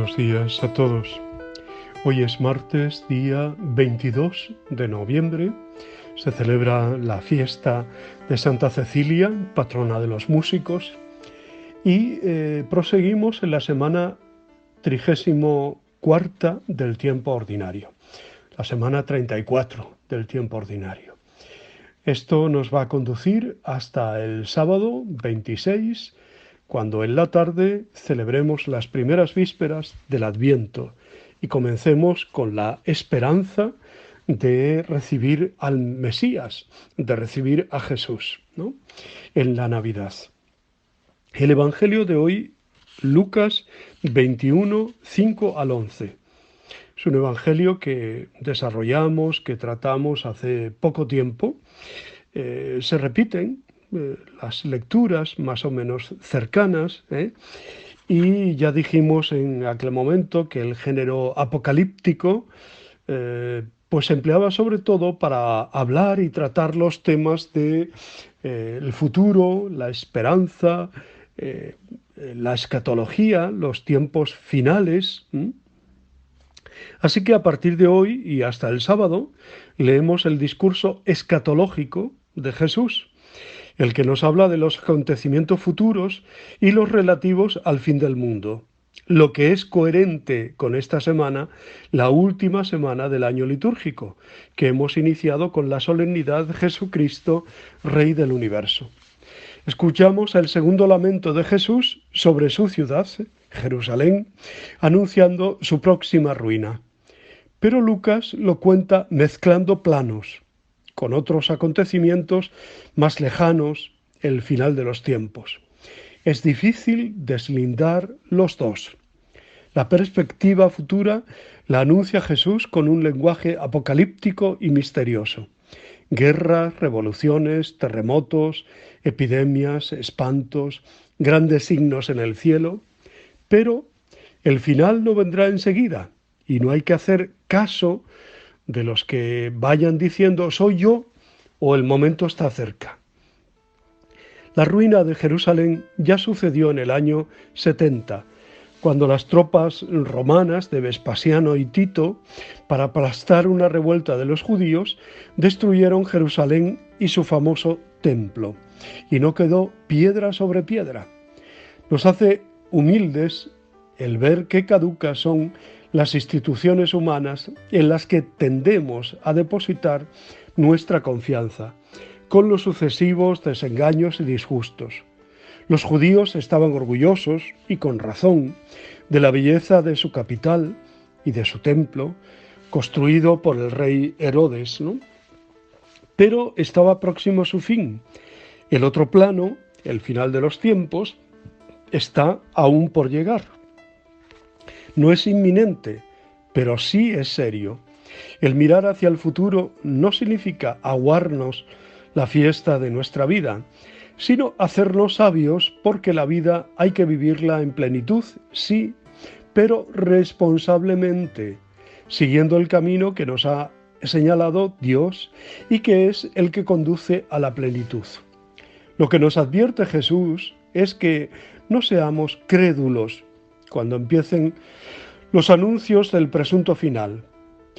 Buenos días a todos. Hoy es martes, día 22 de noviembre. Se celebra la fiesta de Santa Cecilia, patrona de los músicos, y proseguimos en la semana 34 del tiempo ordinario, la semana 34 del tiempo ordinario. Esto nos va a conducir hasta el sábado 26, cuando en la tarde celebremos las primeras vísperas del Adviento y comencemos con la esperanza de recibir al Mesías, de recibir a Jesús, ¿no?, en la Navidad. El Evangelio de hoy, Lucas 21, 5 al 11. Es un evangelio que desarrollamos, que tratamos hace poco tiempo. Se repiten las lecturas más o menos cercanas, y ya dijimos en aquel momento que el género apocalíptico pues se empleaba sobre todo para hablar y tratar los temas de el futuro, la esperanza, la escatología, los tiempos finales. Así que a partir de hoy y hasta el sábado leemos el discurso escatológico de Jesús, el que nos habla de los acontecimientos futuros y los relativos al fin del mundo, lo que es coherente con esta semana, la última semana del año litúrgico, que hemos iniciado con la solemnidad de Jesucristo, Rey del Universo. Escuchamos el segundo lamento de Jesús sobre su ciudad, Jerusalén, anunciando su próxima ruina. Pero Lucas lo cuenta mezclando planos con otros acontecimientos más lejanos, el final de los tiempos. Es difícil deslindar los dos. La perspectiva futura la anuncia Jesús con un lenguaje apocalíptico y misterioso. Guerras, revoluciones, terremotos, epidemias, espantos, grandes signos en el cielo. Pero el final no vendrá enseguida y no hay que hacer caso de los que vayan diciendo soy yo o el momento está cerca. La ruina de Jerusalén ya sucedió en el año 70, cuando las tropas romanas de Vespasiano y Tito, para aplastar una revuelta de los judíos, destruyeron Jerusalén y su famoso templo, y no quedó piedra sobre piedra. Nos hace humildes el ver qué caducas son las instituciones humanas en las que tendemos a depositar nuestra confianza, con los sucesivos desengaños y disgustos. Los judíos estaban orgullosos, y con razón, de la belleza de su capital y de su templo, construido por el rey Herodes, ¿no? Pero estaba próximo su fin. El otro plano, el final de los tiempos, está aún por llegar. No es inminente, pero sí es serio. El mirar hacia el futuro no significa aguarnos la fiesta de nuestra vida, sino hacernos sabios, porque la vida hay que vivirla en plenitud, sí, pero responsablemente, siguiendo el camino que nos ha señalado Dios y que es el que conduce a la plenitud. Lo que nos advierte Jesús es que no seamos crédulos cuando empiecen los anuncios del presunto final.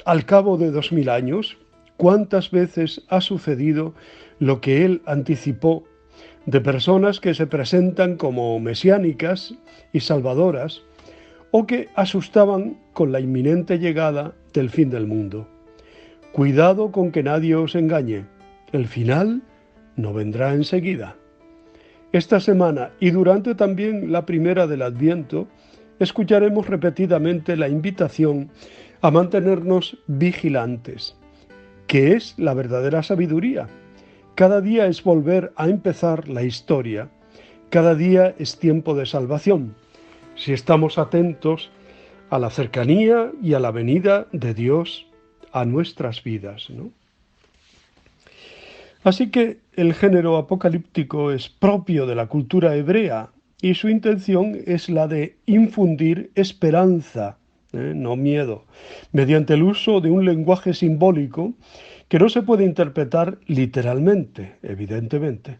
Al cabo de 2000 años, ¿cuántas veces ha sucedido lo que él anticipó de personas que se presentan como mesiánicas y salvadoras o que asustaban con la inminente llegada del fin del mundo? Cuidado con que nadie os engañe, el final no vendrá enseguida. Esta semana y durante también la primera del Adviento, escucharemos repetidamente la invitación a mantenernos vigilantes, que es la verdadera sabiduría. Cada día es volver a empezar la historia, cada día es tiempo de salvación, si estamos atentos a la cercanía y a la venida de Dios a nuestras vidas, ¿no? Así que el género apocalíptico es propio de la cultura hebrea y su intención es la de infundir esperanza, no miedo, mediante el uso de un lenguaje simbólico que no se puede interpretar literalmente, evidentemente.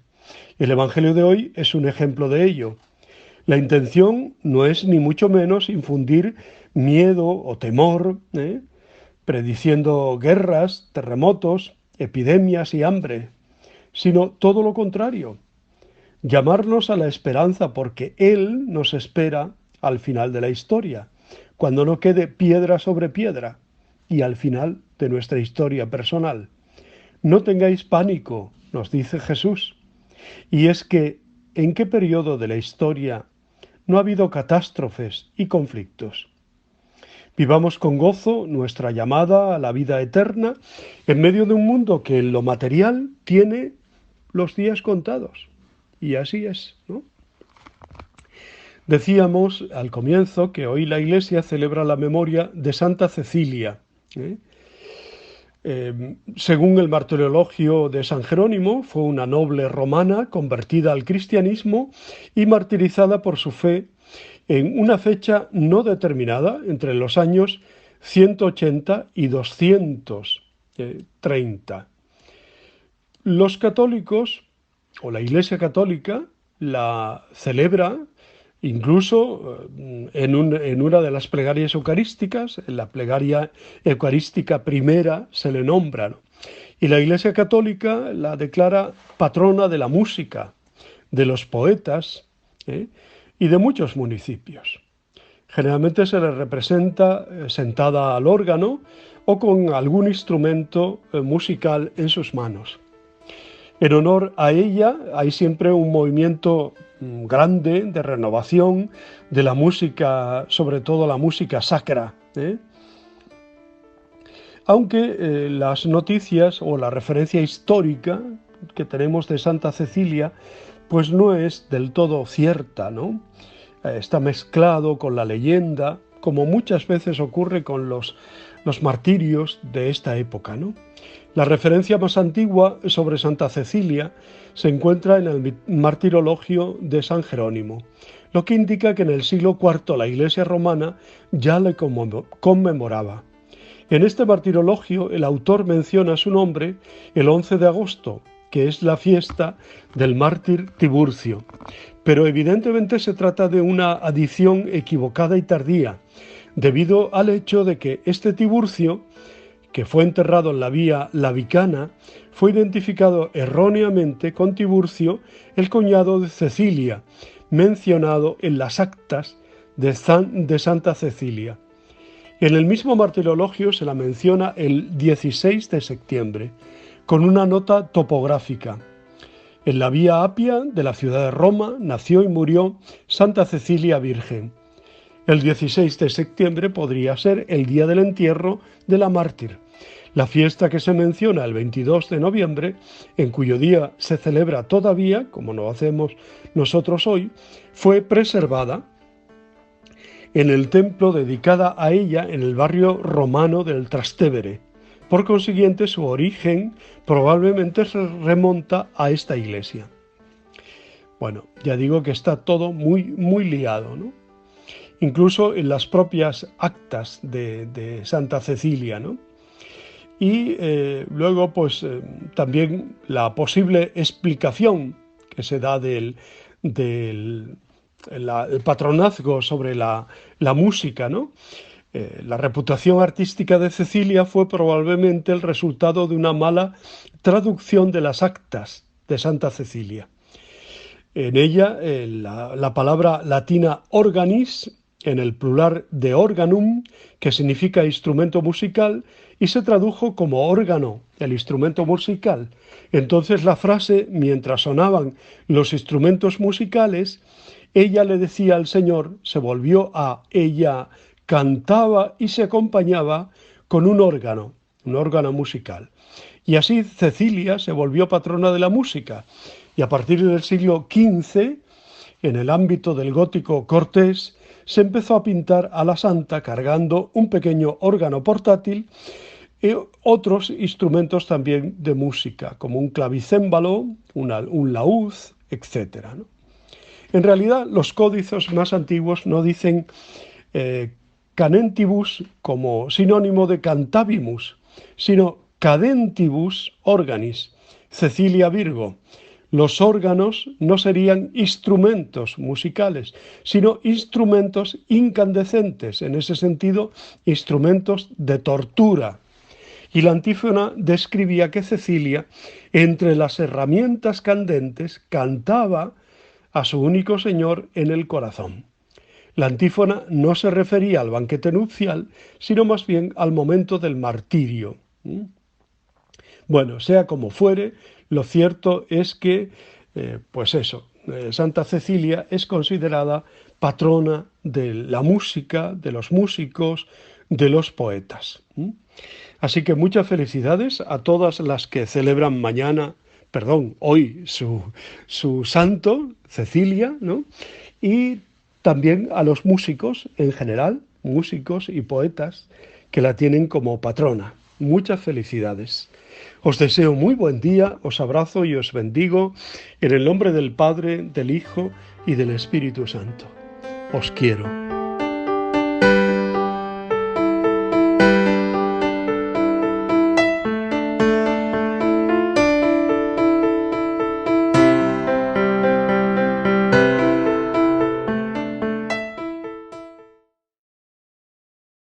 El Evangelio de hoy es un ejemplo de ello. La intención no es ni mucho menos infundir miedo o temor, prediciendo guerras, terremotos, epidemias y hambre, sino todo lo contrario, llamarnos a la esperanza porque Él nos espera al final de la historia, cuando no quede piedra sobre piedra y al final de nuestra historia personal. No tengáis pánico, nos dice Jesús. Y es que, ¿en qué periodo de la historia no ha habido catástrofes y conflictos? Vivamos con gozo nuestra llamada a la vida eterna en medio de un mundo que en lo material tiene los días contados. Y así es, ¿no? Decíamos al comienzo que hoy la Iglesia celebra la memoria de Santa Cecilia. ¿eh? Según el martirologio de San Jerónimo, fue una noble romana convertida al cristianismo y martirizada por su fe en una fecha no determinada entre los años 180 y 230. Los católicos, o la Iglesia Católica, la celebra incluso en una de las plegarias eucarísticas, en la plegaria eucarística primera se le nombra, ¿no? Y la Iglesia Católica la declara patrona de la música, de los poetas y de muchos municipios. Generalmente se le representa sentada al órgano o con algún instrumento musical en sus manos. En honor a ella hay siempre un movimiento grande de renovación de la música, sobre todo la música sacra. Aunque las noticias o la referencia histórica que tenemos de Santa Cecilia, pues no es del todo cierta, ¿no? Está mezclado con la leyenda, como muchas veces ocurre con los martirios de esta época, ¿no? La referencia más antigua sobre Santa Cecilia se encuentra en el martirologio de San Jerónimo, lo que indica que en el siglo IV la Iglesia romana ya le conmemoraba. En este martirologio el autor menciona su nombre el 11 de agosto, que es la fiesta del mártir Tiburcio. Pero evidentemente se trata de una adición equivocada y tardía, debido al hecho de que este Tiburcio, que fue enterrado en la vía Lavicana, fue identificado erróneamente con Tiburcio, el cuñado de Cecilia, mencionado en las actas de Santa Cecilia. En el mismo martirologio se la menciona el 16 de septiembre, con una nota topográfica. En la vía Apia de la ciudad de Roma nació y murió Santa Cecilia Virgen. El 16 de septiembre podría ser el día del entierro de la mártir. La fiesta que se menciona el 22 de noviembre, en cuyo día se celebra todavía, como lo hacemos nosotros hoy, fue preservada en el templo dedicada a ella en el barrio romano del Trastevere. Por consiguiente, su origen probablemente se remonta a esta iglesia. Bueno, ya digo que está todo muy, muy liado, ¿no? Incluso en las propias actas de Santa Cecilia, ¿no? Y luego, pues, también la posible explicación que se da del el patronazgo sobre la música, ¿no? La reputación artística de Cecilia fue probablemente el resultado de una mala traducción de las actas de Santa Cecilia. En ella, la palabra latina organis, en el plural de organum, que significa instrumento musical, y se tradujo como órgano, el instrumento musical. Entonces la frase, mientras sonaban los instrumentos musicales, ella le decía al Señor, se volvió a ella, cantaba y se acompañaba con un órgano musical. Y así Cecilia se volvió patrona de la música. Y a partir del siglo XV, en el ámbito del gótico cortés, se empezó a pintar a la santa cargando un pequeño órgano portátil y otros instrumentos también de música, como un clavicémbalo, un laúd, etc., ¿no? En realidad, los códices más antiguos no dicen canentibus como sinónimo de cantabimus, sino cadentibus organis, Cecilia Virgo, Los órganos no serían instrumentos musicales, sino instrumentos incandescentes, en ese sentido, instrumentos de tortura. Y la antífona describía que Cecilia, entre las herramientas candentes, cantaba a su único Señor en el corazón. La antífona no se refería al banquete nupcial, sino más bien al momento del martirio. Bueno, sea como fuere, lo cierto es que, Santa Cecilia es considerada patrona de la música, de los músicos, de los poetas. Así que muchas felicidades a todas las que celebran hoy su santo, Cecilia, ¿no? Y también a los músicos en general, músicos y poetas que la tienen como patrona. Muchas felicidades. Os deseo muy buen día, os abrazo y os bendigo en el nombre del Padre, del Hijo y del Espíritu Santo. Os quiero.